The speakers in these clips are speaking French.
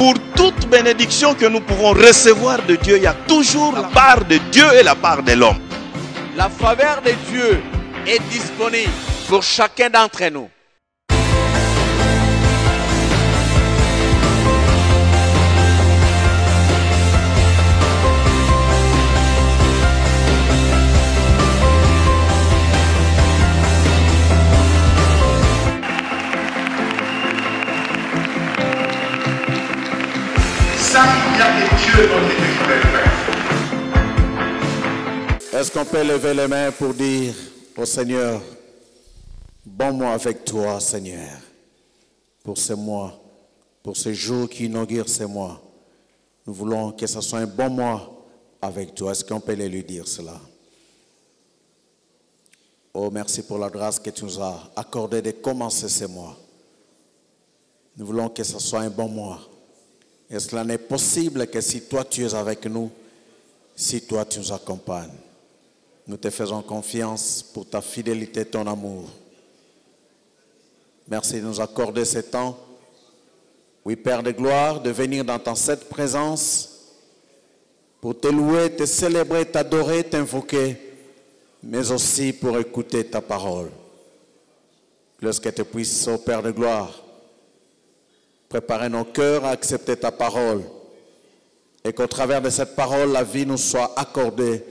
Pour toute bénédiction que nous pouvons recevoir de Dieu, il y a toujours la part de Dieu et la part de l'homme. La faveur de Dieu est disponible pour chacun d'entre nous. Ça, il y a que Dieu dont il peut faire. Est-ce qu'on peut lever les mains pour dire au Seigneur, bon mois avec toi, Seigneur, pour ce mois, pour ce jour qui inaugure ce mois. Nous voulons que ce soit un bon mois avec toi. Est-ce qu'on peut lui dire cela? Oh, merci pour la grâce que tu nous as accordée de commencer ce mois. Nous voulons que ce soit un bon mois. Et cela n'est possible que si toi tu es avec nous, si toi tu nous accompagnes. Nous te faisons confiance pour ta fidélité, ton amour. Merci de nous accorder ce temps. Oui, Père de gloire, de venir dans ta sainte présence pour te louer, te célébrer, t'adorer, t'invoquer, mais aussi pour écouter ta parole. Lorsque tu puisses, ô Père de gloire, préparer nos cœurs à accepter ta parole et qu'au travers de cette parole, la vie nous soit accordée,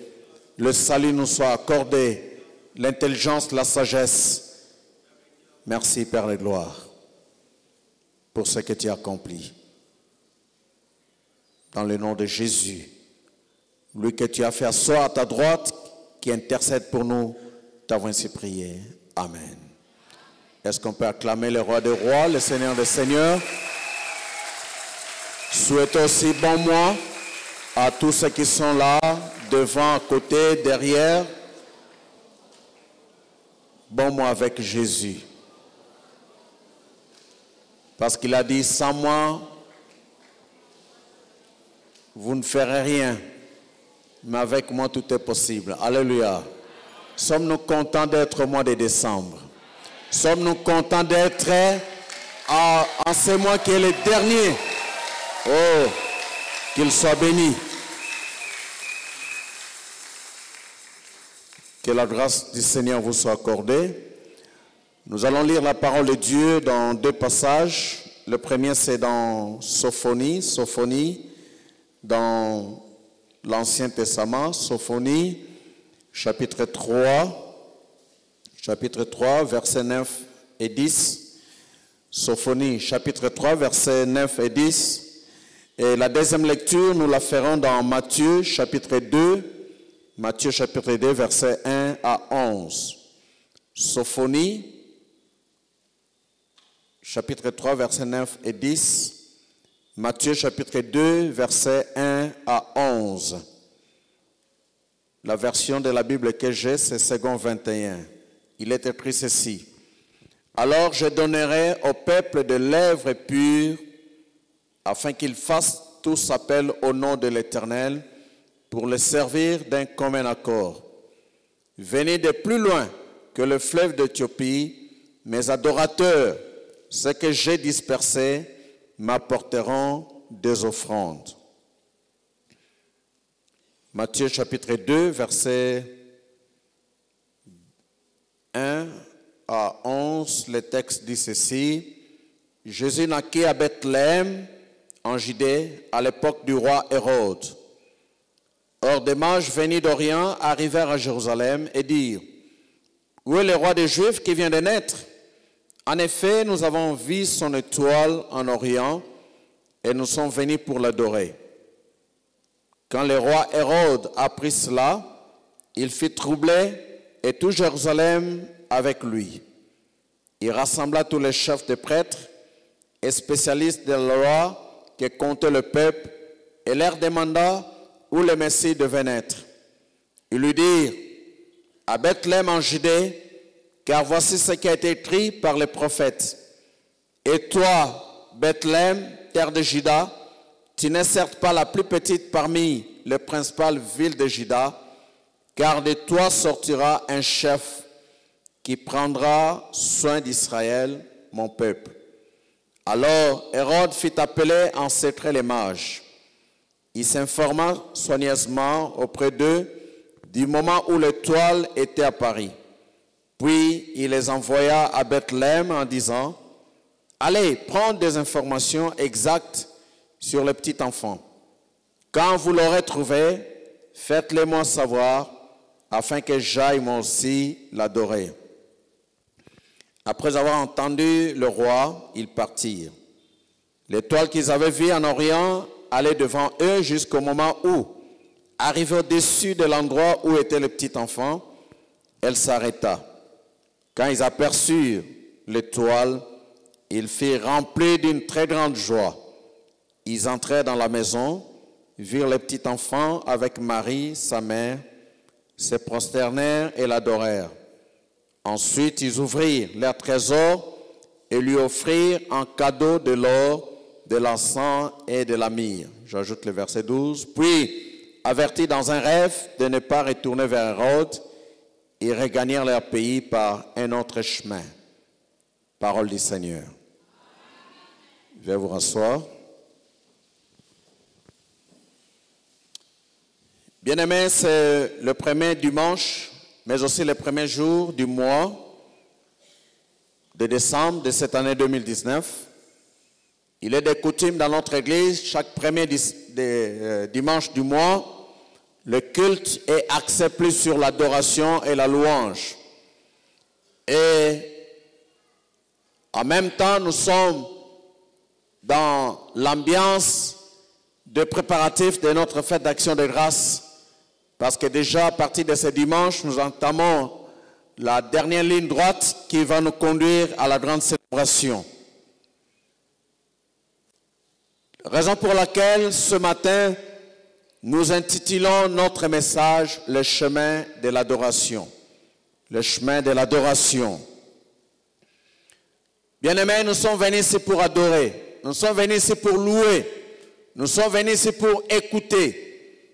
le salut nous soit accordé, l'intelligence, la sagesse. Merci, Père de gloire, pour ce que tu as accompli. Dans le nom de Jésus, lui que tu as fait asseoir à ta droite, qui intercède pour nous, t'avons ainsi prié. Amen. Est-ce qu'on peut acclamer le roi des rois, le Seigneur des seigneurs? Souhaitons aussi bon mois à tous ceux qui sont là, devant, à côté, derrière. Bon mois avec Jésus. Parce qu'il a dit, sans moi, vous ne ferez rien. Mais avec moi, tout est possible. Alléluia. Sommes-nous contents d'être au mois de décembre? Sommes-nous contents d'être en ce mois qui est le dernier? Oh, qu'il soit béni. Que la grâce du Seigneur vous soit accordée. Nous allons lire la parole de Dieu dans deux passages. Le premier, c'est dans Sophonie, dans l'Ancien Testament, Sophonie, chapitre 3, versets 9 et 10. Sophonie, chapitre 3, versets 9 et 10. Et la deuxième lecture, nous la ferons dans Matthieu, chapitre 2, versets 1 à 11. Sophonie, chapitre 3, versets 9 et 10. Matthieu, chapitre 2, versets 1 à 11. La version de la Bible que j'ai, c'est second 21. Il est écrit ceci. Alors je donnerai au peuple de lèvres pures, afin qu'ils fassent tous appel au nom de l'Éternel, pour le servir d'un commun accord. Venez de plus loin que le fleuve d'Éthiopie, mes adorateurs, ceux que j'ai dispersés, m'apporteront des offrandes. Matthieu chapitre 2, versets 1 à 11, le texte dit ceci. Jésus naquit à Bethléem, en Judée, à l'époque du roi Hérode. Or, des mages venus d'Orient arrivèrent à Jérusalem et dirent, « Où est le roi des Juifs qui vient de naître? En effet, nous avons vu son étoile en Orient et nous sommes venus pour l'adorer. » Quand le roi Hérode apprit cela, il fut troublé et tout Jérusalem avec lui. Il rassembla tous les chefs des prêtres et spécialistes de la loi qui comptaient le peuple et leur demanda où le Messie devait naître. Ils lui dirent, à Bethléem en Judée, car voici ce qui a été écrit par les prophètes. Et toi, Bethléem, terre de Juda, tu n'es certes pas la plus petite parmi les principales villes de Juda, car de toi sortira un chef qui prendra soin d'Israël, mon peuple. Alors Hérode fit appeler en secret les mages. Il s'informa soigneusement auprès d'eux du moment où l'étoile était apparue. Puis il les envoya à Bethléem en disant, « Allez, prendre des informations exactes sur le petit enfant. Quand vous l'aurez trouvé, faites-le-moi savoir, afin que j'aille moi aussi l'adorer. » Après avoir entendu le roi, ils partirent. L'étoile qu'ils avaient vue en Orient allait devant eux jusqu'au moment où, arrivée au-dessus de l'endroit où était le petit enfant, elle s'arrêta. Quand ils aperçurent l'étoile, ils furent remplis d'une très grande joie. Ils entrèrent dans la maison, virent le petit enfant avec Marie, sa mère, se prosternèrent et l'adorèrent. Ensuite, ils ouvrirent leurs trésors et lui offrirent en cadeau de l'or, de l'encens et de la myrrhe. J'ajoute le verset 12. Puis, avertis dans un rêve de ne pas retourner vers Hérode, ils regagnèrent leur pays par un autre chemin. Parole du Seigneur. Je vais vous rasseoir. Bien-aimés, c'est le premier dimanche, mais aussi le premier jour du mois de décembre de cette année 2019. Il est de coutume dans notre église, chaque premier dimanche du mois, le culte est axé plus sur l'adoration et la louange. Et en même temps, nous sommes dans l'ambiance de préparatifs de notre fête d'action de grâce. Parce que déjà, à partir de ce dimanche, nous entamons la dernière ligne droite qui va nous conduire à la grande célébration. Raison pour laquelle, ce matin, nous intitulons notre message « Le chemin de l'adoration ». Le chemin de l'adoration. Bien-aimés, nous sommes venus ici pour adorer. Nous sommes venus ici pour louer. Nous sommes venus ici pour écouter.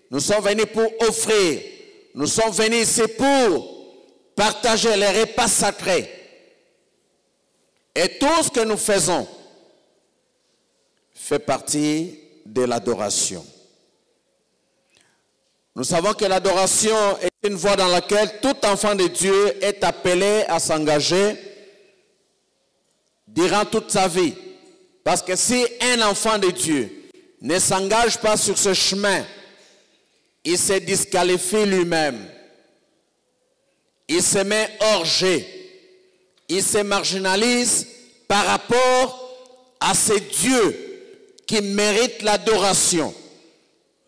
Nous sommes venus pour offrir. Nous sommes venus ici pour partager les repas sacrés. Et tout ce que nous faisons fait partie de l'adoration. Nous savons que l'adoration est une voie dans laquelle tout enfant de Dieu est appelé à s'engager durant toute sa vie. Parce que si un enfant de Dieu ne s'engage pas sur ce chemin, il se disqualifie lui-même. Il se met hors jeu. Il se marginalise par rapport à ces dieux qui méritent l'adoration.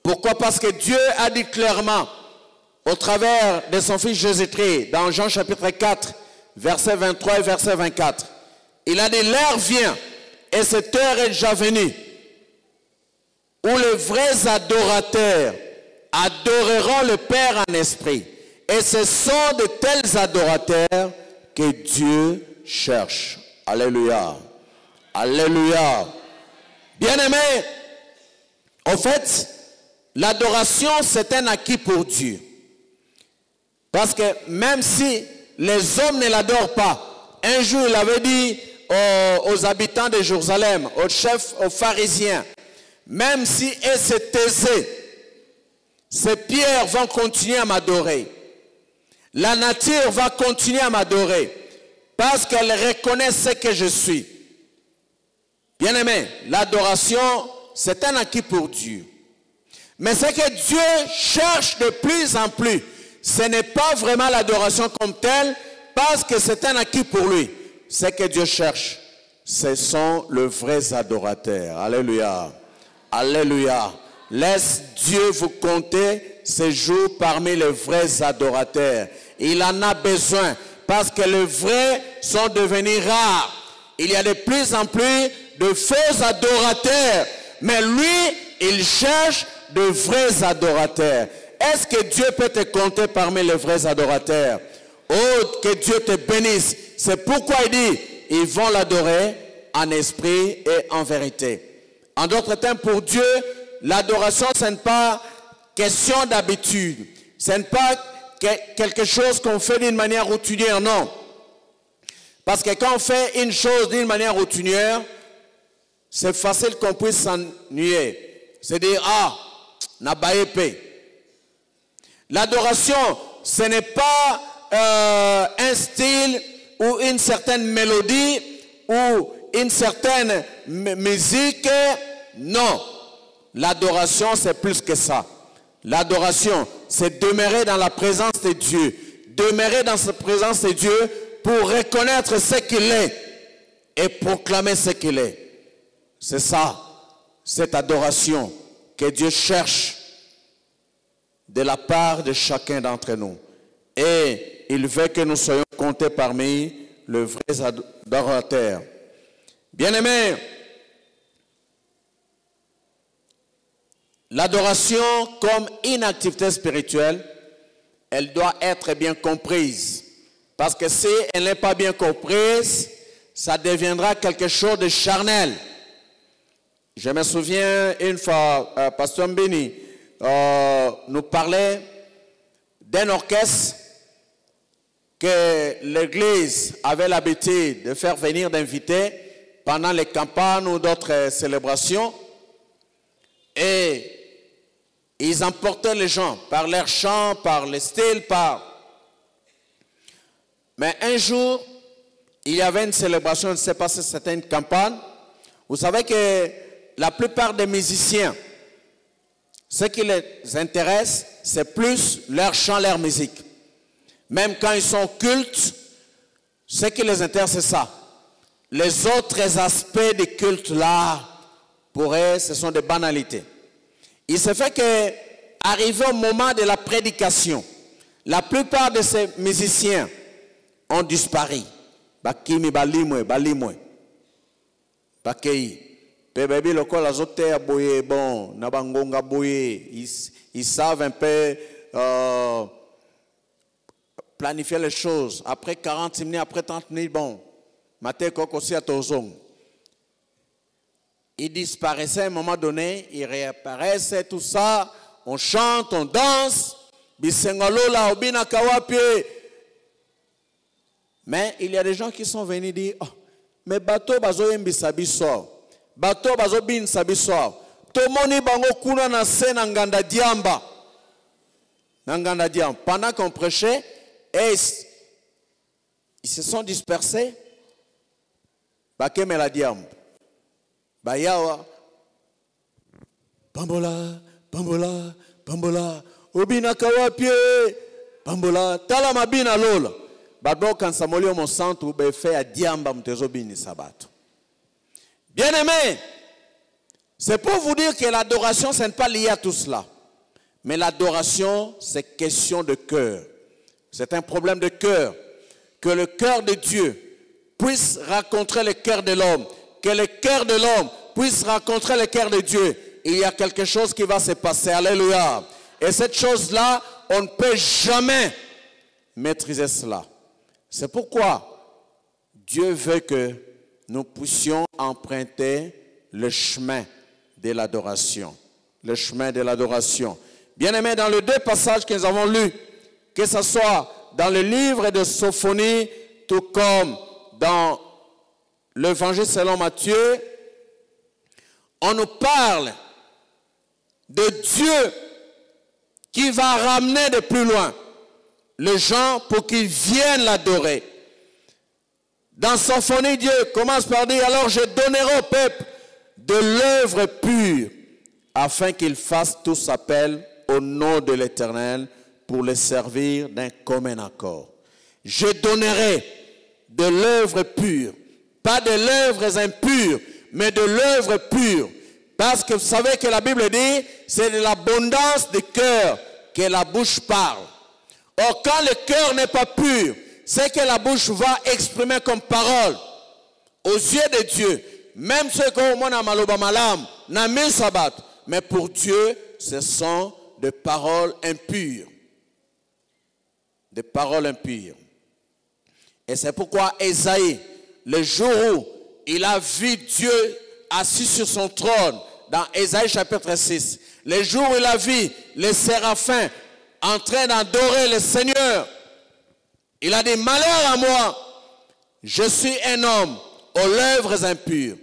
Pourquoi? Parce que Dieu a dit clairement, au travers de son Fils Jésus-Christ, dans Jean chapitre 4, verset 23 et verset 24, il a dit, l'heure vient, et cette heure est déjà venue, où les vrais adorateurs adoreront le Père en esprit. Et ce sont de tels adorateurs que Dieu cherche. Alléluia. Alléluia. Bien-aimés, en fait, l'adoration, c'est un acquis pour Dieu. Parce que même si les hommes ne l'adorent pas, un jour il avait dit aux habitants de Jérusalem, aux chefs, aux pharisiens, même si eux se taisaient, ces pierres vont continuer à m'adorer. La nature va continuer à m'adorer parce qu'elle reconnaît ce que je suis. Bien-aimé, l'adoration, c'est un acquis pour Dieu. Mais ce que Dieu cherche de plus en plus, ce n'est pas vraiment l'adoration comme telle, parce que c'est un acquis pour lui. Ce que Dieu cherche, ce sont les vrais adorateurs. Alléluia. Alléluia. Laisse Dieu vous compter ces jours parmi les vrais adorateurs. Il en a besoin parce que les vrais sont devenus rares. Il y a de plus en plus de faux adorateurs. Mais lui, il cherche de vrais adorateurs. Est-ce que Dieu peut te compter parmi les vrais adorateurs? Oh, que Dieu te bénisse. C'est pourquoi il dit, ils vont l'adorer en esprit et en vérité. En d'autres termes, pour Dieu, l'adoration, ce n'est pas question d'habitude. Ce n'est pas quelque chose qu'on fait d'une manière routinière, non. Parce que quand on fait une chose d'une manière routinière, c'est facile qu'on puisse s'ennuyer. C'est dire, ah, n'a pas épée. L'adoration, ce n'est pas un style ou une certaine mélodie ou une certaine musique. Non. L'adoration, c'est plus que ça. L'adoration, c'est demeurer dans la présence de Dieu. Demeurer dans la présence de Dieu pour reconnaître ce qu'il est et proclamer ce qu'il est. C'est ça, cette adoration que Dieu cherche de la part de chacun d'entre nous. Et il veut que nous soyons comptés parmi les vrais adorateurs. Bien-aimés, l'adoration comme une activité spirituelle, elle doit être bien comprise. Parce que si elle n'est pas bien comprise, ça deviendra quelque chose de charnel. Je me souviens une fois, Pasteur Mbini nous parlait d'un orchestre que l'Église avait l'habitude de faire venir d'invités pendant les campagnes ou d'autres célébrations. Et ils emportaient les gens par leur chant, par le style, Mais un jour, il y avait une célébration, je ne sais pas si c'était une campagne. Vous savez que la plupart des musiciens, ce qui les intéresse, c'est plus leur chant, leur musique. Même quand ils sont cultes, ce qui les intéresse, c'est ça. Les autres aspects du culte-là, pour eux, ce sont des banalités. Il se fait que, arrivé au moment de la prédication, la plupart de ces musiciens ont disparu. Bakimi balimwe, balimwe. Bakei. Bébé local azote aboye bon, nabangonga boye. Ils savent un peu planifier les choses. Après 40 minutes, après 30 minutes, bon. Maté kokosi à tozong. Ils disparaissaient à un moment donné, ils réapparaissaient, tout ça. On chante, on danse. Bisengalola, obina kawapi. Mais il y a des gens qui sont venus dire, oh, mais bateau bazo yembisabi sort. Bateau bazo bin sabi sort. Tomoni bango kuna na se nanganda diamba. Nanganda diamba. Pendant qu'on prêchait, ils se sont dispersés. Bakeme la diamba. Bayawa. Pambola, pambola, pambola. Obina kawapie. Pambola. Tala mabina lola. Bado kansamoli mon centre ou fait à diamba mtezobini sabato. Bien aimé, c'est pour vous dire que l'adoration, ce n'est pas lié à tout cela. Mais l'adoration, c'est question de cœur. C'est un problème de cœur. Que le cœur de Dieu puisse rencontrer le cœur de l'homme. Que le cœur de l'homme puisse rencontrer le cœur de Dieu. Il y a quelque chose qui va se passer. Alléluia. Et cette chose-là, on ne peut jamais maîtriser cela. C'est pourquoi Dieu veut que nous puissions emprunter le chemin de l'adoration. Le chemin de l'adoration. Bien-aimés, dans les deux passages que nous avons lus, que ce soit dans le livre de Sophonie, tout comme dans l'évangile selon Matthieu, on nous parle de Dieu qui va ramener de plus loin les gens pour qu'ils viennent l'adorer. Dans Sophonie, Dieu commence par dire, alors je donnerai au peuple de l'œuvre pure, afin qu'ils fassent tous appel au nom de l'Éternel pour les servir d'un commun accord. Je donnerai de l'œuvre pure, pas de l'œuvre impure, mais de l'œuvre pure. Parce que vous savez que la Bible dit, c'est de l'abondance du cœur que la bouche parle. Or, quand le cœur n'est pas pur, c'est que la bouche va exprimer comme parole aux yeux de Dieu. Même ceux qui ont maloba malam, n'a mis sabat. Mais pour Dieu, ce sont des paroles impures. Des paroles impures. Et c'est pourquoi Ésaïe, le jour où il a vu Dieu assis sur son trône, dans Ésaïe chapitre 6, le jour où il a vu les séraphins en train d'adorer le Seigneur, il a dit, malheur à moi, je suis un homme aux lèvres impures,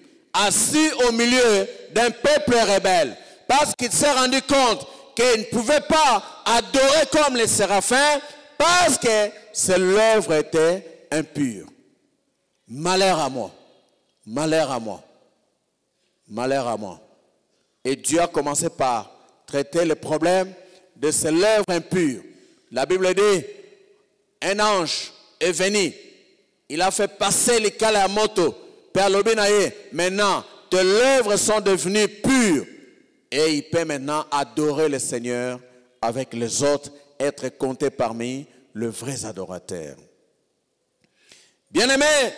assis au milieu d'un peuple rebelle. Parce qu'il s'est rendu compte qu'il ne pouvait pas adorer comme les séraphins parce que l'œuvre était impure. Malheur à moi. Malheur à moi. Malheur à moi. Et Dieu a commencé par traiter le problème de cette œuvre impure. La Bible dit, un ange est venu. Il a fait passer les cales à moto. Père Lobinaye, maintenant, tes œuvres sont devenues pures. Et il peut maintenant adorer le Seigneur avec les autres, être compté parmi les vrais adorateurs. Bien-aimés,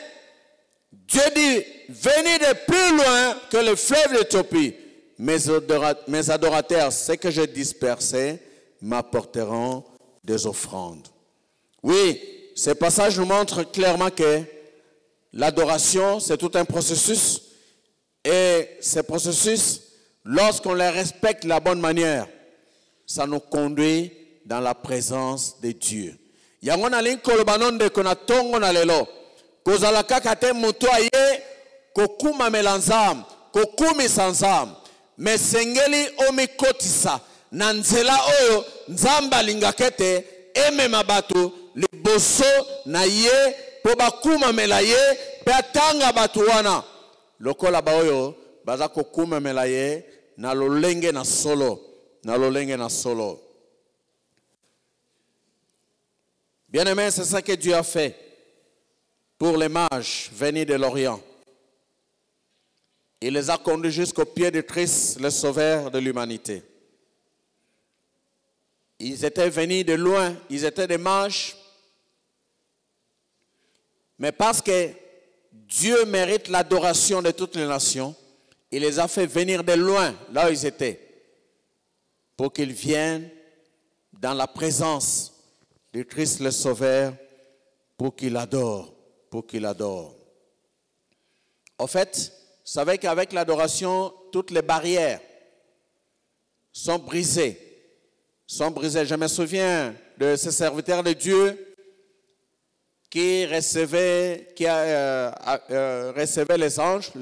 Dieu dit, venez de plus loin que le fleuve d'Éthiopie. Mes adorateurs, ceux que j'ai dispersés, m'apporteront des offrandes. Oui, ce passage nous montre clairement que l'adoration, c'est tout un processus. Et ce processus, lorsqu'on le respecte de la bonne manière, ça nous conduit dans la présence de Dieu. Yangona linkolobanon de konatongo na lelo. Kozala kaka te mutu aye kokuma melanzam, kokumi sanzam. Mesengeli omikotisa na nzela oyo nzamba lingakete eme mabatu liboso na ye po bakuma mela ye pe atanga batu wana lokola baoyo baza kokuma mela ye na lolenge na solo, na lolenge na solo. Bien-aimé, c'est ça que Dieu a fait pour les mages venus de l'Orient. Il les a conduits jusqu'au pied de Christ, le sauveur de l'humanité. Ils étaient venus de loin, ils étaient des mages. Mais parce que Dieu mérite l'adoration de toutes les nations, il les a fait venir de loin, là où ils étaient, pour qu'ils viennent dans la présence de Christ le Sauveur, pour qu'il adore, pour qu'il adore. En fait, vous savez qu'avec l'adoration, toutes les barrières sont brisées. Je me souviens de ce serviteur de Dieu qui recevait les anges.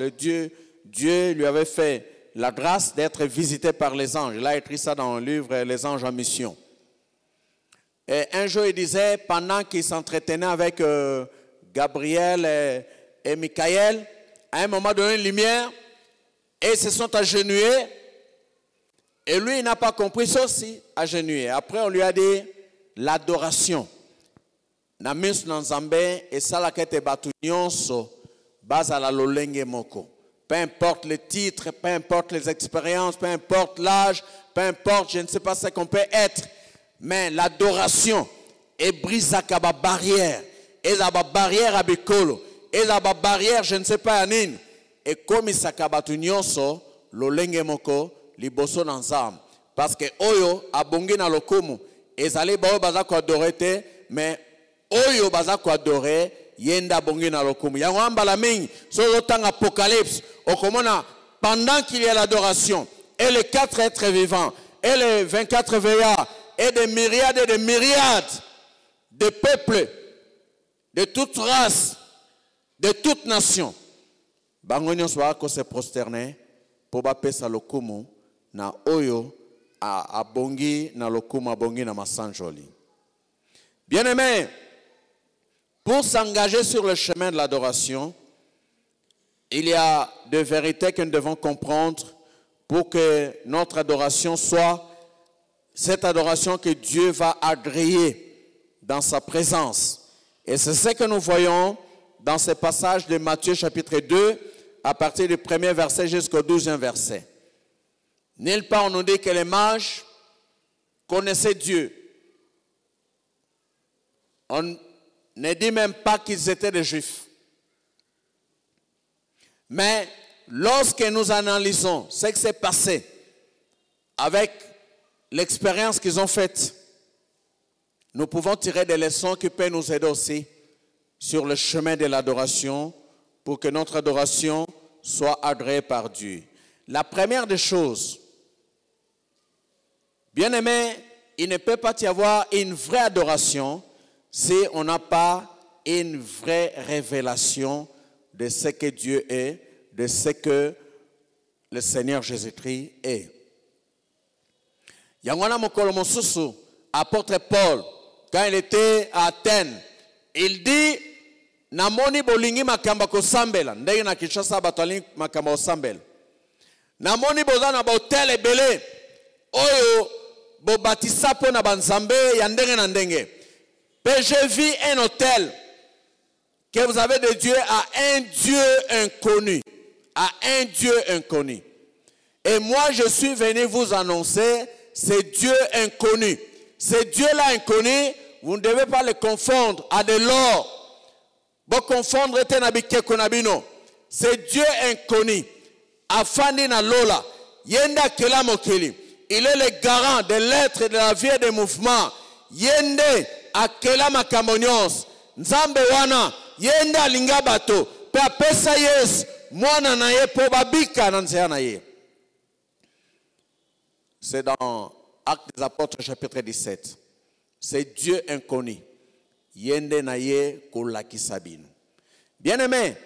Dieu lui avait fait la grâce d'être visité par les anges. Il a écrit ça dans le livre Les anges en mission. Et un jour, il disait, pendant qu'il s'entretenait avec Gabriel et Michael, à un moment donné, une lumière, et ils se sont agenouillés. Et lui, il n'a pas compris ça aussi, agenouillé. Après, on lui a dit l'adoration. Namis Nanzambe et Salakete Batunyonso, Bazala Lolenge Moko. Peu importe les titres, peu importe les expériences, peu importe l'âge, peu importe, je ne sais pas ce qu'on peut être. Mais l'adoration est brise à la barrière. Et la barrière à Bikolo. Et la barrière, je ne sais pas à Nine. Et comme il s'akabatu nyonso, lolenge moko, liboso nanzam. Parce que Oyo a bongi na lokumu. Et zali bao baza ko adorete, mais Oyo baza ko adore, yenda bongi na lokumu. Yango ambala mingi, so tang Apocalypse, okomona, pendant qu'il y a l'adoration, et les 4 êtres vivants, et les 24 veillards, et des myriades de peuples, de toutes races, de toutes nations. Bangonyo swako se prosterner pour bapesa lokumu na oyo a bongi na lokumu a bongi na masanjoli. Bien-aimés, pour s'engager sur le chemin de l'adoration, il y a des vérités que nous devons comprendre pour que notre adoration soit cette adoration que Dieu va agréer dans sa présence. Et c'est ce que nous voyons dans ce passage de Matthieu chapitre 2, à partir du 1er verset jusqu'au 12e verset. Nulle part on nous dit que les mages connaissaient Dieu. On ne dit même pas qu'ils étaient des Juifs. Mais lorsque nous analysons ce qui s'est passé avec l'expérience qu'ils ont faite, nous pouvons tirer des leçons qui peuvent nous aider aussi sur le chemin de l'adoration pour que notre adoration soit agréée par Dieu. La première des choses, bien aimé, il ne peut pas y avoir une vraie adoration si on n'a pas une vraie révélation de ce que Dieu est, de ce que le Seigneur Jésus-Christ est. Yangwana mokolo mosusu, apôtre Paul, quand il était à Athènes, il dit, namoni bolingi makamba ko sambela, ndenge na Kinshasa batali makamba ko sambela. Namoni bozana ba hotel ebele, oyo bo batisa po na banzambe ya ndenge na ndenge. Mais je vis un hôtel que vous avez de Dieu à un Dieu inconnu. À un Dieu inconnu. Et moi, je suis venu vous annoncer ce Dieu inconnu. Ce Dieu-là inconnu, vous ne devez pas le confondre à de l'or. Vous confondre ce Dieu inconnu. Afandi na lola. Yenda kela mokeli. Il est le garant de l'être et de la vie et des mouvements. Yende akela makamonyos. Nzambe wana. Yenda linga bato. Pe apesa yes. Mwana na ye po babika na nzea na ye. C'est dans Actes des Apôtres chapitre 17. C'est Dieu inconnu. Yende na ye kolakisa bino. Bien-aimé,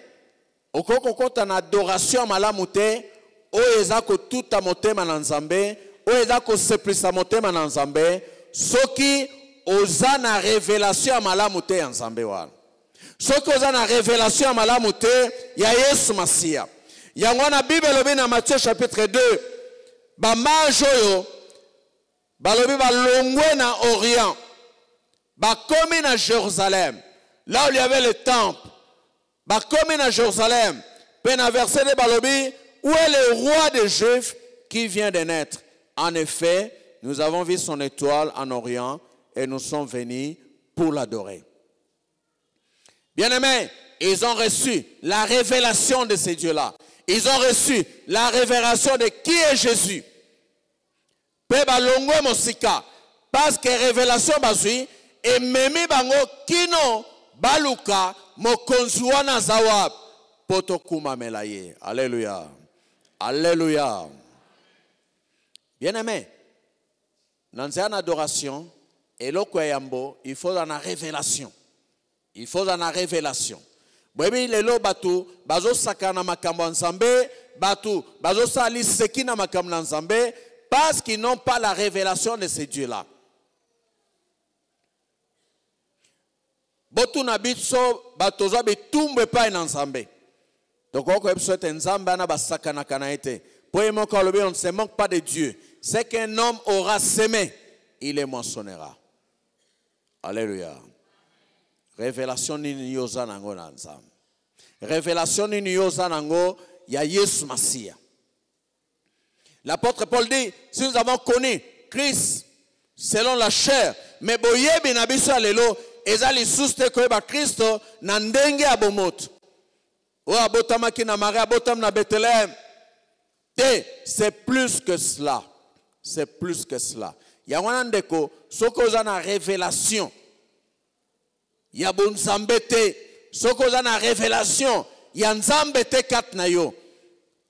okokokota na adoration malamute, oeza ko tuta motema na nzambe, oeza ko seplisa motema na nzambe, soki oza na révélation malamute ya nzambe wana. Soki oza na révélation ya malamute ya Yesu Masia. Yango na Bible lobi na Matthieu chapitre 2, ba majoyo balobi balongwe na Orient, ba komi na Jérusalem, là où il y avait le temple. Ba komi na Jérusalem, pe na verset de balobi, où est le roi des Juifs qui vient de naître? En effet, nous avons vu son étoile en Orient et nous sommes venus pour l'adorer. Bien-aimés, ils ont reçu la révélation de ces dieux-là. Ils ont reçu la révélation de qui est Jésus. Pe balongwe mosika, parce que révélation bazui et memi bango kino baluka mokonzuana zawab potokuma melaye. Alléluia. Alléluia. Bien-aimé, dans une adoration, et l'okwayambo, il faut dans la révélation. Il faut dans la révélation. Bwebi lelo batu bazo sakana makambo nzambe, batu bazo sali sekina makambo nzambe parce qu'ils n'ont pas la révélation de ces dieux-là. Botu na bitso batozo bitumbe pa nzambe. Donc on peut souhaiter nzamba na basakana kanaete. Pour y manquer le bien, on ne se manque pas de Dieu. C'est qu'un homme aura semé, il les moissonnera. Alléluia. Révélation ni yoza nango na nzambe. Révélation ni yoza nango ya Yesu Masia. L'apôtre Paul dit, si nous avons connu Christ selon la chair, mais boyebi na biso lelo ezali suste ko ba Kristo na ndenge abomoto. O abotamaki na Maria, abotam na Bethléem. C'est plus que cela. C'est plus que cela. Il y a un ndeko, soko za na révélation. Il y a bon nzambete, soko za na révélation. Il y a nzambete kat na yo.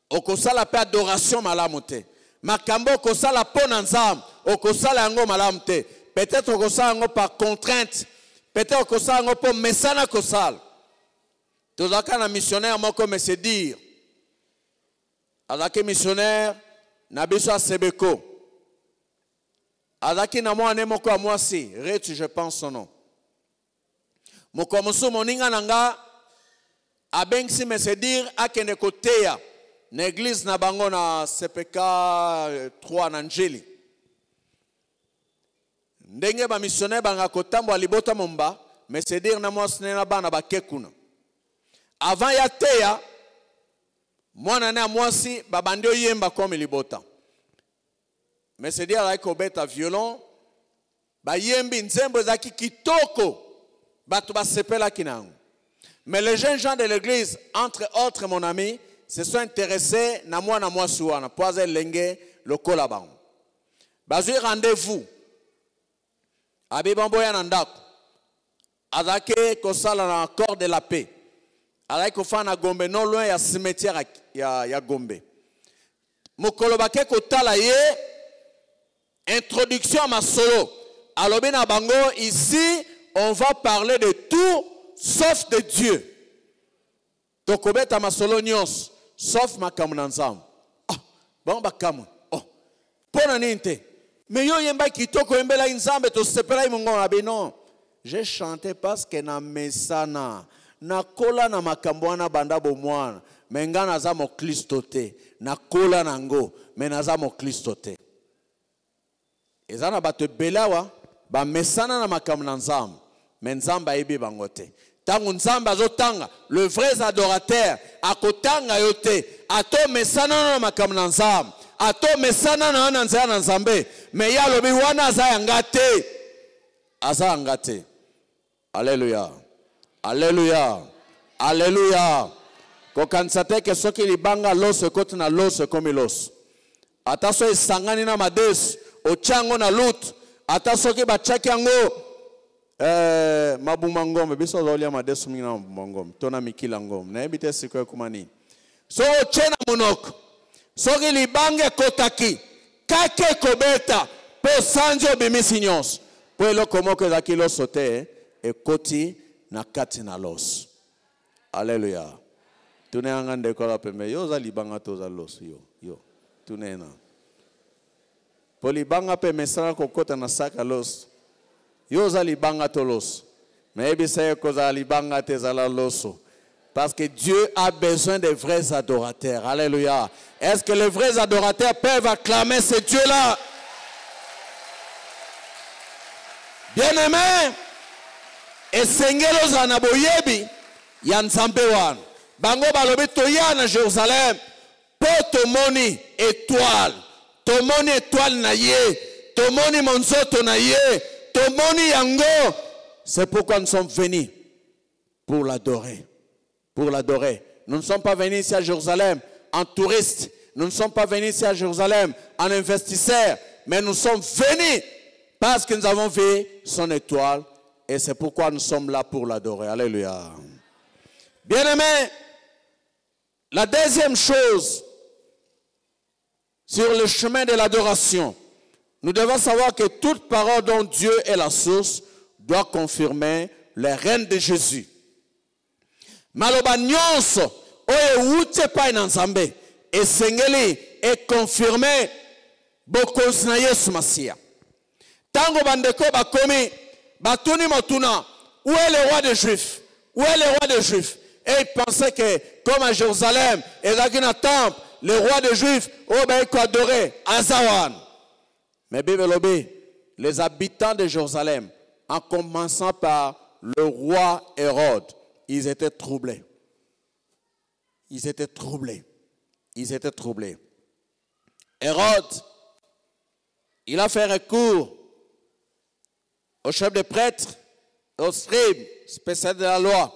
Okosala pe adoration malamote. Makambo okosala pona nzam, okosala yango malamote. Peut-être okosala yango par contrainte. Peut-être okosala yango po mesana kosala. Tozaka na missionnaire moko me se dire. Azaki missionnaire na biso Sebeko. Azaki na mwana moko a mwasi, Retu je pense son nom. Moko musu moninga nanga abengsi me se dire akende koteya na église na bango na CPK 3 na Njeli. Ndenge ba missionnaire banga kotambo alibota momba, me se dire na mwasi na bana bakekuna. Avant ya teya mwana na mwasi babandio yemba comme libota. Mais c'est dire like obeta violon ba yembi nzembo zaki kitoko batu ba sepela kinango. Mais les jeunes gens de l'église, entre autres mon ami, se sont intéressés na mwana mwasi wana poaze lenge lokola bango. Bazui rendez-vous. Abi bamboya na ndako. Azake kosala na accord de la paix. Alaï kofana Gombe non loin ya cimetière ya Gombe. Mokolo bake kotala ye introduction à ma solo. Alobi na bango ici on va parler de tout sauf de Dieu. Tokobeta ma solo nyos sauf makambo na nzambe. Ah, bon bakamu. Oh, pona ninte. Mais yo yemba kitoko yembela nzambe to sepela imongo abe non. J'ai chanté parce que na mesana na kola na makambo wana banda bomwana. Mais nga naza mo Kristo te. Na kola nango, mais naza mo Kristo te. Ezana bato belawa ba mesana na makambo na nzambe. Mais nzambe ayebi bango te. Tango nzambe azotanga, le vrai adorateur akotanga yote, ato mesana na makambo na nzambe, ato mesana na nzaya na nzambe, mais ya lobi wana aza yanga te. Aza yanga te. Alléluia. Alléluia. Alléluia. Kokanisa te ke soki libanga loso ekoti na loso ekomi loso. Ata so esangani na madesu, ochango na lut, ata soki bachaki yango mabumangom biso zolia madesu mingi na mabumangom tona mikila ngom na ebite siko kumani so chena monoko soki libange kotaki kake kobeta po sanjo bimisi nyonso po eloko moko ezaki loso te ekoti na kati na loso. Alléluia. Tunanga ndeko la pembe yo za libanga to za loso yo tunena po libanga pe mesana kokota na saka loso yo za libanga tolos. Mais ebisa ko za libanga te za la loso. Parce que Dieu a besoin des vrais adorateurs. Alléluia. Est-ce que les vrais adorateurs peuvent acclamer ce Dieu-là? Bien-aimé, et sengelo za na boyebi ya nzambe wana. Bango balobi toya na Jérusalem po tomoni étoile. Tomoni étoile na ye. Tomoni monzoto na ye. Tomoni yango. C'est pourquoi nous sommes venus pour l'adorer. Pour l'adorer. Nous ne sommes pas venus ici à Jérusalem en touristes. Nous ne sommes pas venus ici à Jérusalem en investisseurs. Mais nous sommes venus parce que nous avons vu son étoile. Et c'est pourquoi nous sommes là pour l'adorer. Alléluia. Bien-aimés, la deuxième chose sur le chemin de l'adoration, nous devons savoir que toute parole dont Dieu est la source doit confirmer le règne de Jésus. Maloba nyonso oye ute pa na nzambe esengeli et confirmer bokonzi na Yesu Masia. Tango bandeko bakomi batuni motuna où est le roi des Juifs? Où est le roi des Juifs? Et ils pensaient que comme à Jérusalem et là qu'il y a un temple, le roi des Juifs oh ben il adorer Azawan. Mais les habitants de Jérusalem, en commençant par le roi Hérode, ils étaient troublés. Ils étaient troublés. Ils étaient troublés. Hérode, il a fait recours au chef des prêtres, aux scribes, spécialistes de la loi,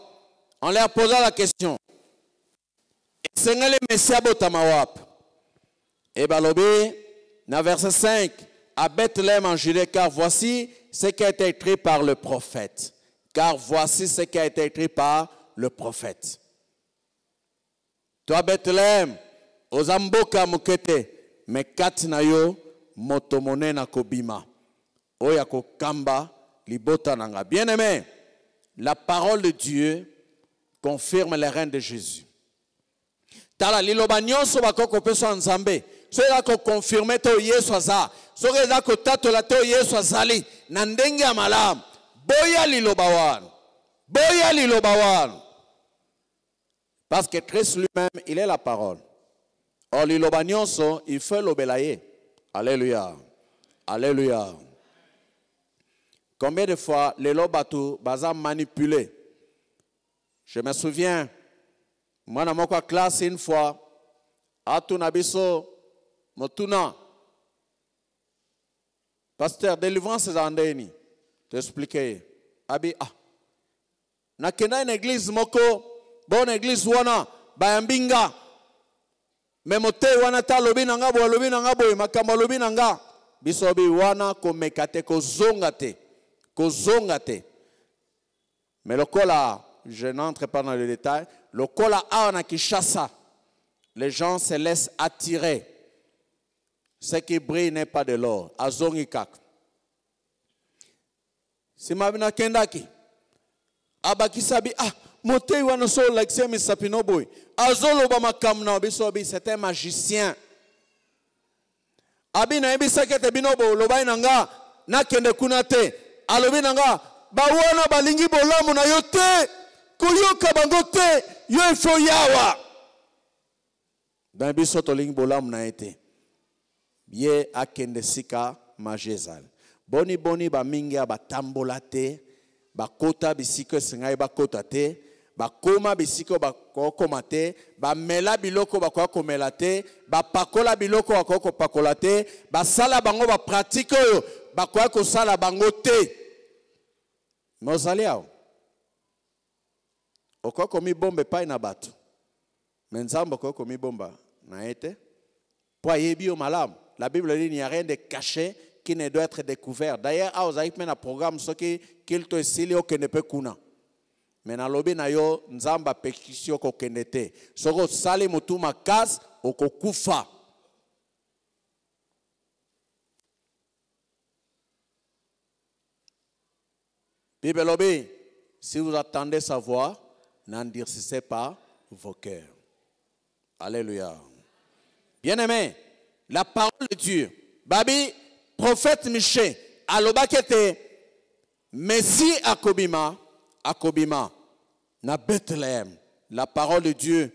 en leur posant la question. Et balobi, dans verset 5, à Bethléem en Judée, car voici ce qui a été écrit par le prophète. Car voici ce qui a été écrit par le prophète. Toi Bethléem, aux amboka mukete, mais katinayo motomone na kobima. Oyako kamba libota nanga. Bien-aimé, la parole de Dieu confirme le règne de Jésus. Tala liloba nyonso bakoko peso nzambe. Soki ko confirmer to Yesu aza. Soki za ko tatola to Yesu azali na ndenge ya malamu. Boya liloba wana. Boya liloba wana. Parce que Christ lui-même, il est la parole. Or liloba nyonso, il faut l'obélaye. Alléluia. Alléluia. Combien de fois les lobatu baza manipulé? Je me souviens, moi dans mon classe une fois, à Tunabiso, Motuna, pasteur, délivrance est en déni. T'expliquer. Abi, nakenda une église moko, bonne église wana, bayambinga. Memote wana ta lobi nanga bo, makamba lobi nanga. Bisobi wana komekate kozongate. Kozongate. Mais le kola, je n'entre pas dans le détail, le kola a na Kinshasa. Les gens se laissent attirer. Ce qui brille n'est pas de l'or. Azongikak. Si mabina kendaki. Abakisabi, Motei wana so lakse misapino boy. Azolo ba makamna biso bi c'est un magicien. Abi na ebisa kete binobo lobai nanga na kende kunate. Alobi nanga ba wana balingi bolamu na yote. Koyoka bango te yo ifo yawa. Dan biso tolingi bolamu na ete. Ye akende sika majezal. Boni ba mingi abatambola te. Ba kota bisiko sengai ba kota te. Ba koma bisiko ba koma te. Ba mela biloko ba komela te. Ba pakola biloko ba pakola te. Ba sala bango ba pratique yo. Ba ko sala bango te. Mozaliao. Oko komi bombe pa na bato. Menzambo ko komi bomba na ete. Po yebi o malam. La Bible dit qu'il n'y a rien de caché qui ne doit être découvert. D'ailleurs, à Ozaïk men un programme ce qui qu'il te silio que ne peut kuna. Mais na lobi na yo nzamba pekisio ko kenete. Soko sali mutuma kas okokufa. Bible lobi, si vous attendez sa voix, n'endurcissez pas vos cœurs. Alléluia. Bien-aimé, la parole de Dieu. Babi, prophète Michel, aloba kete, Messie akobima, na Bethléem. La parole de Dieu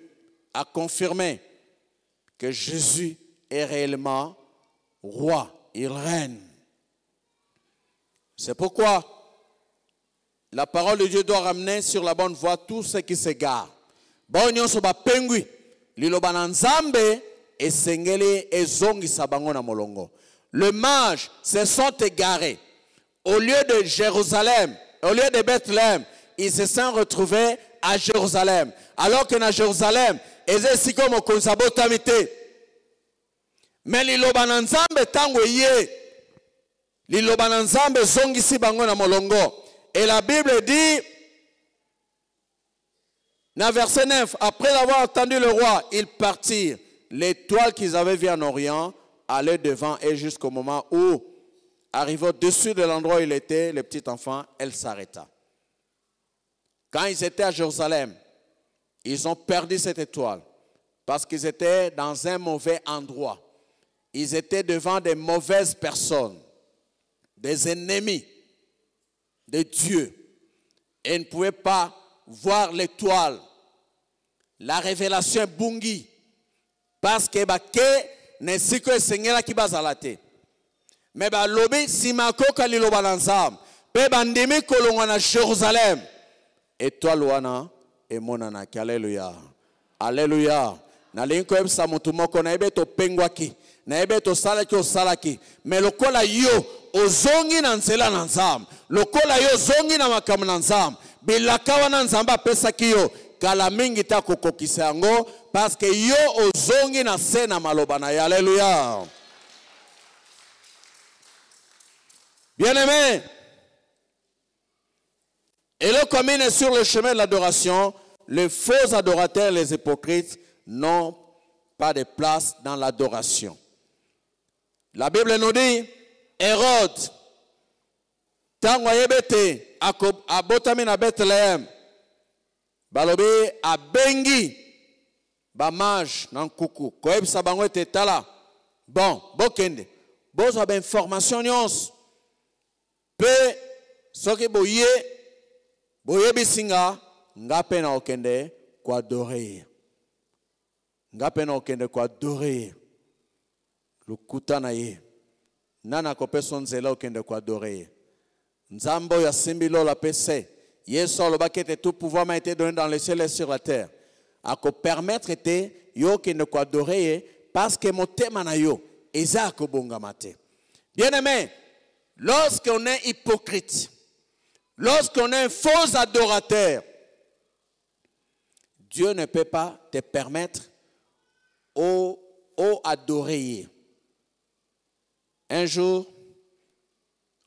a confirmé que Jésus est réellement roi. Il règne. C'est pourquoi la parole de Dieu doit ramener sur la bonne voie tous ceux qui s'égarent. Bon, nyon soba pengui, liloba nanzambe, et sengeli et zongi sabango na molongo. Le mage se sont égarés. Au lieu de Jérusalem, au lieu de Bethléem, ils se sont retrouvés à Jérusalem. Alors que na Jérusalem, ils étaient comme au konsabotamité. Mais liloba nanzambe tango ye, liloba nanzambe zongi sabango na molongo. Et la Bible dit, dans verset 9, après avoir entendu le roi, ils partirent. L'étoile qu'ils avaient vue en Orient allait devant et jusqu'au moment où, arrivé au-dessus de l'endroit où il était, le petit enfant, elle s'arrêta. Quand ils étaient à Jérusalem, ils ont perdu cette étoile parce qu'ils étaient dans un mauvais endroit. Ils étaient devant des mauvaises personnes, des ennemis de Dieu. Et ils ne pouvaient pas voir l'étoile. La révélation bungi. Parce que ne siko esengela ki bazalate. Mais lobi simako kalilo balanzam. Pe bandimi kolongwa na Jérusalem. Étoile wana emonana. Alléluia. Alléluia. Na linko ebsa mutu moko na ebe to pengwaki. Na ebe to salaki o salaki. Mais lokola yo ozongi na nzela na nzam. Lokola yo zongi na makamu na nzam. Bilaka wana nzamba pesa kiyo. Kala mingi ta kokokisa yango parce que yo ozongi na sena malobana ya. Alléluia. Bien-aimé, et le commune sur le chemin de l'adoration, les faux adorateurs, les hypocrites n'ont pas de place dans l'adoration. La Bible nous dit, Hérode, tango yebete abotami na Bethléem, balobi abengi ba mage nan kuku koyebisa bango ete tala bon bokende bozwa ba information nyonso pe soki boyebisinga nga pe na okende ko adorer lokuta na ye nana kopesa nzela okende ko adorer nzambo ya simbi lola pese Yesu alobaki ete tout pouvoir m'a été donné dans le ciel et sur la terre. A ko permettre ete yo kende ko adorer parce que motema na yo eza ko bongamate. Bien-aimé, lorsqu'on est hypocrite, lorsqu'on est un faux adorateur, Dieu ne peut pas te permettre au adorer. Un jour,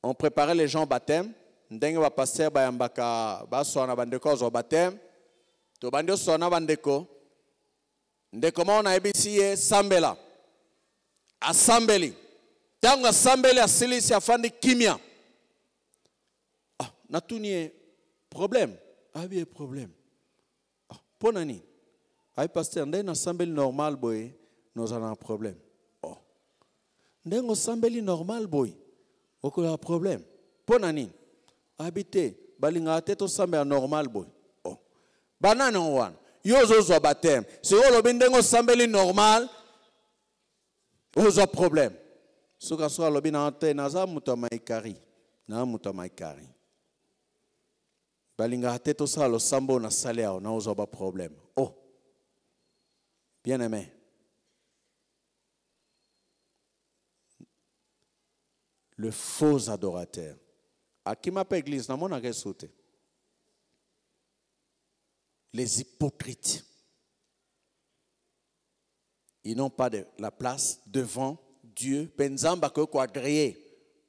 on préparait les gens au baptême. Ndenge ba pasteur ba yambaka ba sona bandeko zo baptême to bandio sona bandeko ndeko mona ebisiye sambela asambeli tango asambeli asilisi afandi kimia natunie problème bien problème Ponani. Aïe, pasteur, on a un sambeli normal, boy. Nous avons un problème. Oh. On a un sambeli normal, boy. On a un problème. Ponani. Habité. Balinga tête sambeli normal, boy. Oh. Banane on one. Yo zo baptême. Si on a un sambeli normal, on a un problème. Si on a un problème, on a un problème. Na mutamaikari balinga teto sa lo sambo na salea na ozoba problème. Oh, bien aimé, le faux adorateur à qui m'appelle église na mona kesote les hypocrites, ils n'ont pas de la place devant Dieu. Penzamba que quoi agréé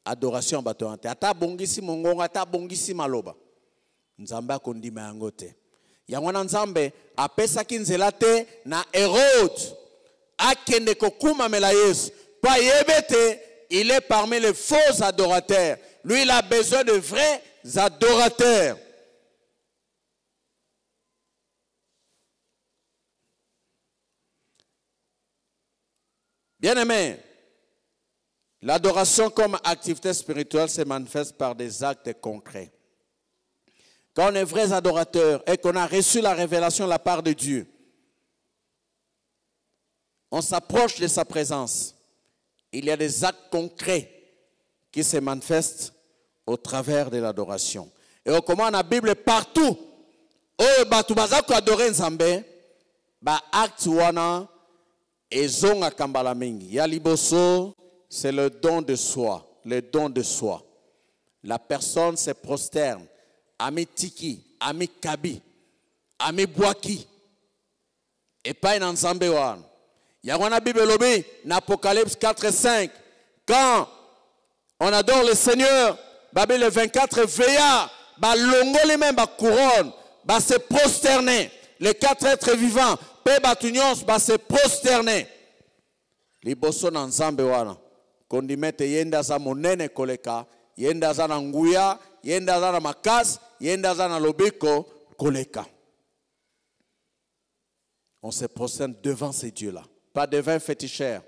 adoration batorante ata bongisi mongongo ata bongisi maloba nzambe akondima yango te yango na nzambe apesaki nzela te na Hérode akende kokumamela Yesu pa yebete il est parmi les faux adorateurs. Lui il a besoin de vrais adorateurs. Bien aimé, l'adoration comme activité spirituelle se manifeste par des actes concrets. Quand on est vrais adorateurs et qu'on a reçu la révélation de la part de Dieu, on s'approche de sa présence. Il y a des actes concrets qui se manifestent au travers de l'adoration. Et on commande la Bible partout. Oh, batubazako adorer Nzambe, ba acte wana ezonga kambala mingi. Ya liboso, c'est le don de soi, le don de soi. La personne se prosterne, ami tiki, ami kabi, ami boaki. Et pas un Nzambe wana. Yagwana Bible lobi, Apocalypse 4:5. Quand on adore le Seigneur, Babel le 24 veilla, ba longo les mêmes ba couronne, ba se prosterner. Les 4 êtres vivants, pe batunions, ba se prosterner. Liboso na Nzambe wana. Kondimete yenda za monene koleka, yenda za na nguya, yenda za na makas, yenda za na lobiko koleka. On se prosterne devant ces dieux-là. Pas devant féticheurs.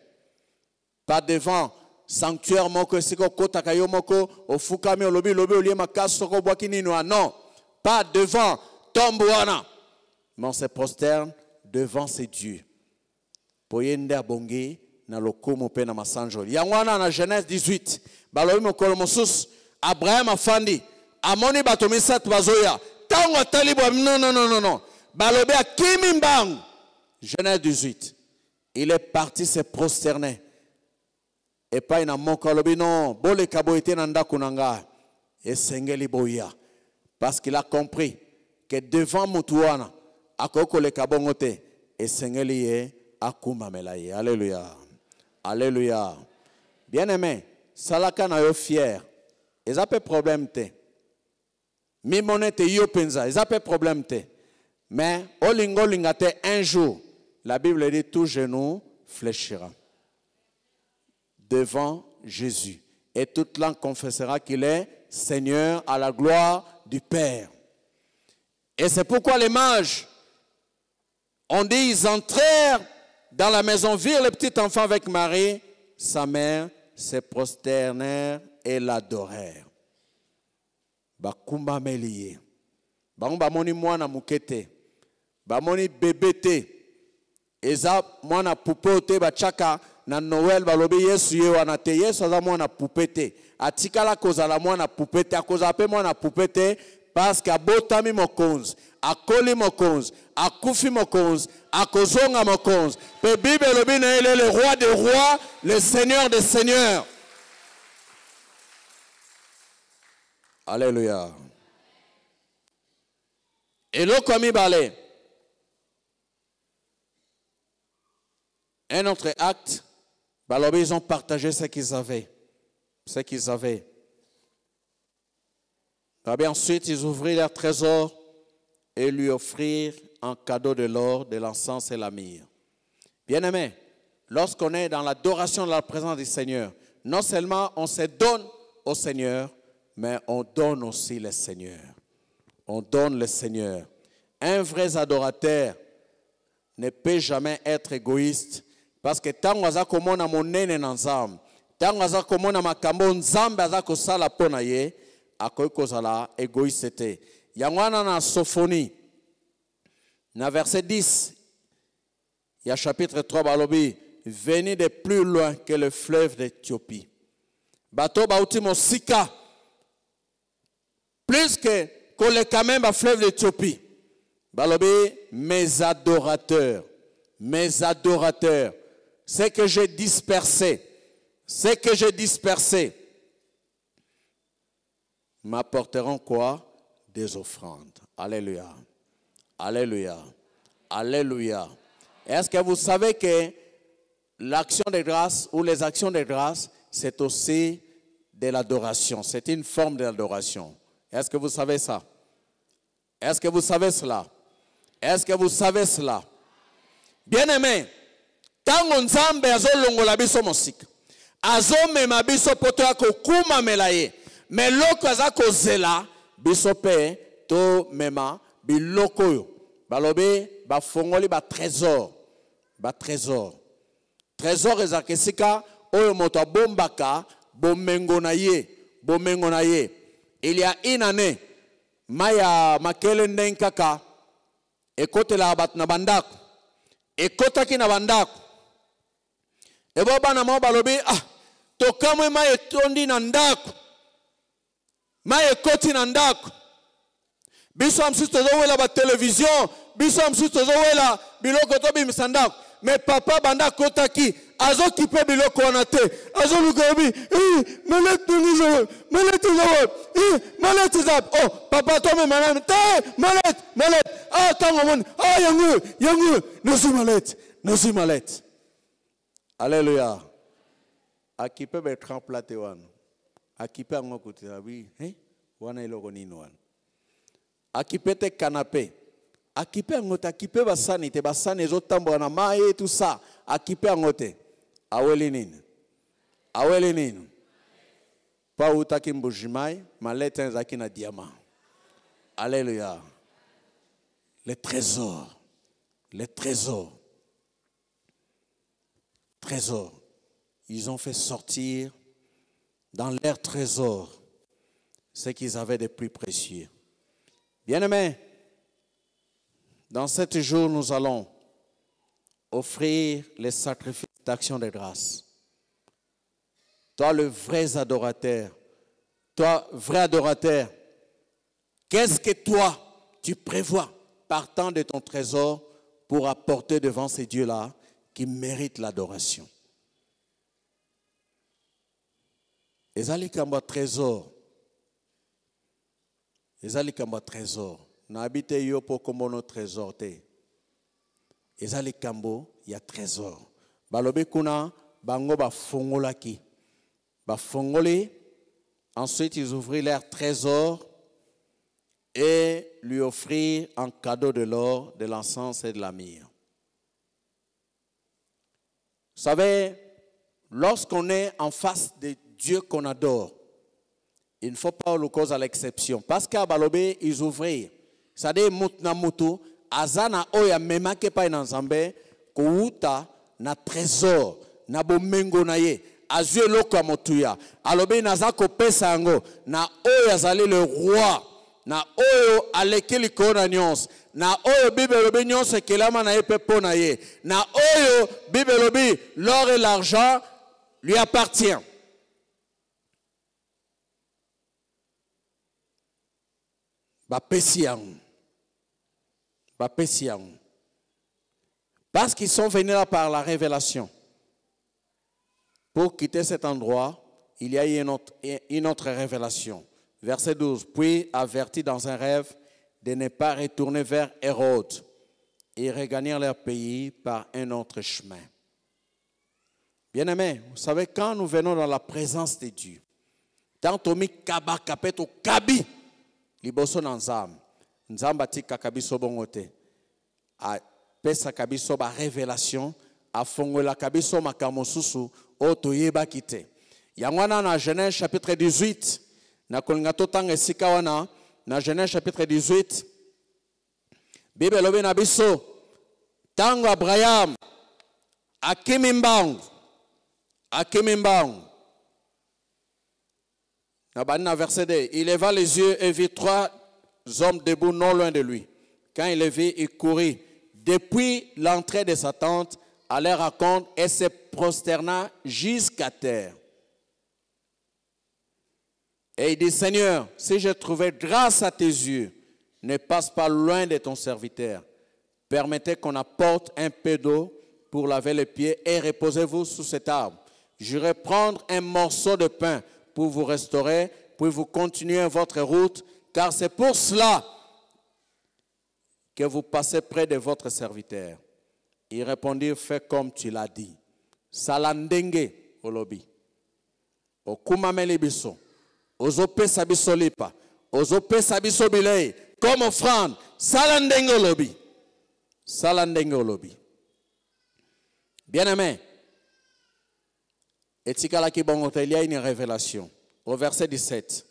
Pas devant sanctuaire moko siko kota kayo moko ofukami olobi lobi olie makas soko boaki nino. Non. Pas devant tomboana. Mais on se prosterne devant ces dieux. Poyende abongi na lokomo pe na masanjoli. Yangwana na Genèse 18. Balobi mokolo mosusu Abraham afandi. Amoni batomi sat bazoya. Tango talibwa non. Balobi akimi mbangu. Genèse 18. Il est parti se prosterner. Et pas une amokalobi non. Bole kabo ete nanda kunanga. Et sengeli boya. Parce qu'il a compris que devant mutuana akoko le kabongote. Et sengeli ye akuma melaye. Alléluia. Alléluia. Bien aimé. Salaka na yo fier. Ils ont pas problème te. Mi monete yo penza. Ils ont pas problème te. Mais olingo lingate un jour. La Bible dit tout genou fléchira devant Jésus. Et toute langue confessera qu'il est Seigneur à la gloire du Père. Et c'est pourquoi les mages ont dit, ils entrèrent dans la maison, virent le petit enfant avec Marie, sa mère, se prosternèrent et l'adorèrent. Bakumba meliye. Bamoni mwana mukete. Bamoni bébé. Eza mwana poupée te bachaka na Noël balobi Yesu ye wana te. Yesu aza mwana poupée te. Atikala kozala mwana poupée te. Akozala pe mwana poupée te parce que abotami mokonzi, akoli mokonzi, akufi mokonzi, akozonga mokonzi. Pe Bible lobi na ele le roi des rois, le seigneur des seigneurs. Alléluia. Et l'okomi balé. Un autre acte, ils ont partagé ce qu'ils avaient. Ce qu'ils avaient. Et ensuite, ils ouvrirent leur trésor et lui offrirent en cadeau de l'or, de l'encens et la myrrhe. Bien-aimés, lorsqu'on est dans l'adoration de la présence du Seigneur, non seulement on se donne au Seigneur, mais on donne aussi le Seigneur. On donne le Seigneur. Un vrai adorateur ne peut jamais être égoïste parce que tant que komona monene na nzambe, tant que komona makambo nzambe aza kosala pona ye, akoki kozala égoïste te. Yangwana na Sophonie, na verset 10, il y a chapitre 3 balobi, venez de plus loin que le fleuve d'Éthiopie. Bato bauti mosika, plus que le quand ba fleuve d'Éthiopie. Balobi, mes adorateurs, ce que j'ai dispersé, m'apporteront quoi? Des offrandes. Alléluia. Alléluia. Alléluia. Est-ce que vous savez que l'action de grâce ou les actions de grâce, c'est aussi de l'adoration. C'est une forme d'adoration. Est-ce que vous savez ça? Est-ce que vous savez cela? Est-ce que vous savez cela? Bien-aimé, tango nzambe azolongola biso mosika, azomema biso poto ya kokuma melaye, mais loko aza kozela biso pe to mema biloko yo. Balobe bafongoli ba trésor, trésor ezakesika oyo moto abombaka bomengo na ye. Il y a une année, maya makele ndenkaka ekotela bat na bandako, ekotaki na bandako, ebo bana mo balobi tokamwe maya etondi na ndako, maya ekoti na ndako, biso amsusu tozowela ba télévision, biso amsusu tozowela biloko to bimisa ndako, mais papa banda kotaki azo kipe biloko wana te, azo lukabi malette zap, oh papa to me manam te malette tango mon yangu nosu malette. Alléluia. Akipe be tremplate wana, akipe ngo kutira bi wana iloko nini wana, akipe te canapé, akipe ngote, akipe basani te, basani ezotambola na maye tout ça, akipe ngote. Aweli nini? Pa utaki mbujimai, malete nzaki na diamant. Alléluia. Les trésors. Ils ont fait sortir dans leurs trésors ce qu'ils avaient de plus précieux. Bien-aimés, dans 7 jours, nous allons offrir les sacrifices d'action de grâce. Toi, le vrai adorateur, qu'est-ce que toi, tu prévois partant de ton trésor pour apporter devant ces dieux-là qui méritent l'adoration? Ezali kamba trésor. N'habite yo po comme nos trésor te. Ezali kambo ya trésor. Balobe kuna bango ba fongolaki. Ba fongoli. Ensuite ils ouvrirent leur trésor et lui offrirent en cadeau de l'or, de l'encens et de la myrrhe. Vous savez, lorsqu'on est en face de Dieu qu'on adore, il ne faut pas le cause à l'exception. Parce qu'à Balobe, ils ouvrirent. C'est-à-dire, mutna mutu, azana oya memake pa inanzambe, kouta na trésor, na bomengo na ye, azue loko motuya. Alobe naza ko pesa yango, na oya zali le roi, na oyo aleki likona nyonso, na oyo Bible lobi nyonso kelama na ye pe pona ye, na oyo Bible lobi l'or et l'argent lui appartient. Parce qu'ils sont venus là par la révélation. Pour quitter cet endroit, il y a eu une autre révélation. Verset 12. Puis, avertis dans un rêve de ne pas retourner vers Hérode et regagner leur pays par un autre chemin. Bien-aimés, vous savez, quand nous venons dans la présence de Dieu, tant omi kaba kapeto kabi, liboso na nzamba tika kabiso bongote, a pesa kabiso ba révélation, a fongola kabiso makamosusu, oto yeba kite. Yangwana na Genèse chapitre 18, na kolingato tanga esika wana, na Genèse chapitre 18, Bible lobi na biso tango Abraham akimimbangu na verset 2, il leva les yeux et vit 3 hommes debout non loin de lui. Quand il les vit, il courut depuis l'entrée de sa tente à leur rencontre et se prosterna jusqu'à terre. Et il dit, Seigneur, si j'ai trouvé grâce à tes yeux, ne passe pas loin de ton serviteur. Permettez qu'on apporte un peu d'eau pour laver les pieds et reposez-vous sous cet arbre. J'irai prendre un morceau de pain pour vous restaurer, puis vous continuez votre route, car c'est pour cela que vous passez près de votre serviteur. Il répondit, fais comme tu l'as dit. Salandenge olobi. Okumameli biso. Ozope sabiso lipa. Ozope sabiso bilei. Comme offrande. Salandenge olobi. Salandenge olobi. Bien-aimé. Etikala ki bongote, il y a une révélation. Au verset 17.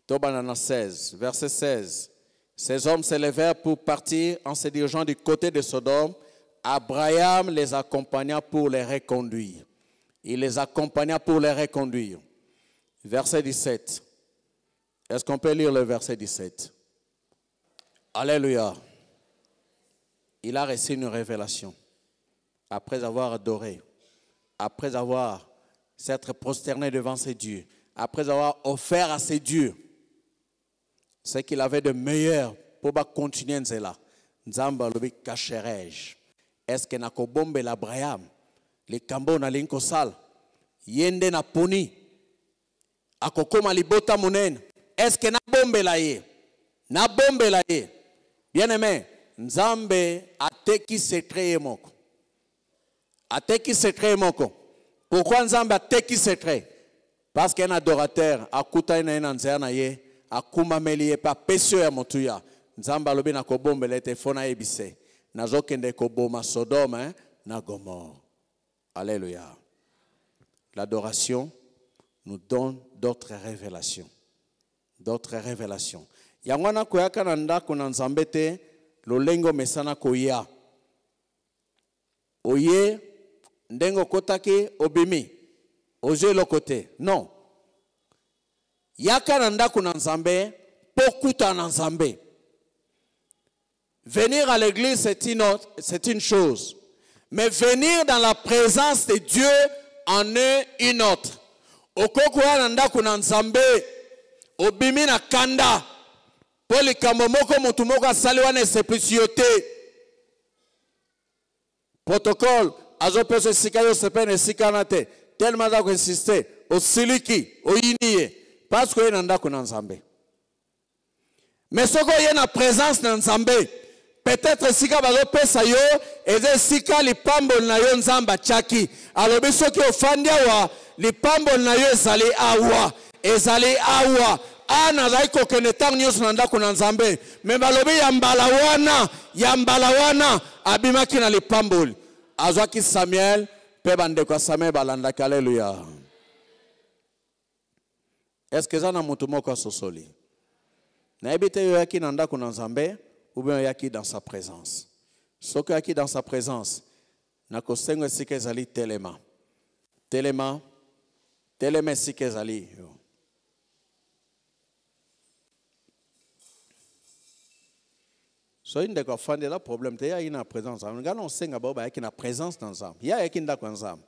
Tobanana 16, verset 16. Ces hommes se levèrent pour partir en se dirigeant du côté de Sodome. Abraham les accompagna pour les reconduire. Il les accompagna pour les reconduire. Verset 17. Est-ce qu'on peut lire le verset 17? Alléluia. Il a reçu une révélation. Après avoir adoré, après avoir s'être prosterné devant ses dieux, après avoir offert à ses dieux ce qu'il avait de meilleur pour continuer cela. Nzamba lobi kacherej. Est-ce que na kobombe l'Abraham, les kambo na linko sal, yende na poni, akokoma libota munen. Est-ce que na bombe la ye? Na bombe la ye. Bien aimé, Nzambe ateki secret moko. Ateki secret moko. Pourquoi Nzambe ateki secret? Parce qu'un adorateur akuta ina nzana ye. Akuma melie pa pesio ya motuya. Nzamba lobi na kobombe lete fona ebise. Nazokende koboma Sodome na Gomorrhe. Alléluia. L'adoration nous donne d'autres révélations. D'autres révélations. Yangwana koyaka na ndako na Nzambe te lolengo mesana koya. Oye ndengo kotaki obimi. Oje lokote. Non. Yaka na ndako na Nzambe, pokuta na Nzambe. Venir à l'église, c'est une chose. Mais venir dans la présence de Dieu en est une autre. Okokuya na ndako na Nzambe, obimi na kanda. Poli kamomoko mutumoko asali wana seplicioté. Protocole, azopeso sika yo sepene sika na te. Tellement da ko insister, o siliki, o yiniye. Parce que yena ndako na Nzambe. Mais soko yena présence na Nzambe, peut-être sika bazo pesa yo, eze sika lipambo na yo Nzamba chaki. Alobi soki ofandi awa, lipambo na yo ezali awa. Ana zaiko kenetang nyos na ndako na Nzambe. Mais balobi ya mbalawana, abimaki na lipambo. Azwaki Samuel, pe bande kwa Samuel balanda, alléluia. Est-ce que ça n'a pas sosoli? Na ebite yo yaki na ndako na Nzambe ou bien yaki dans sa présence. Soko yaki dans sa présence, na kosengo esika ezali telema. Telema esika ezali. So inde ko fande la problème te ya ina présence. Ngana osenga baba yaki na présence dans Nzambe. Ya yaki ndako Nzambe.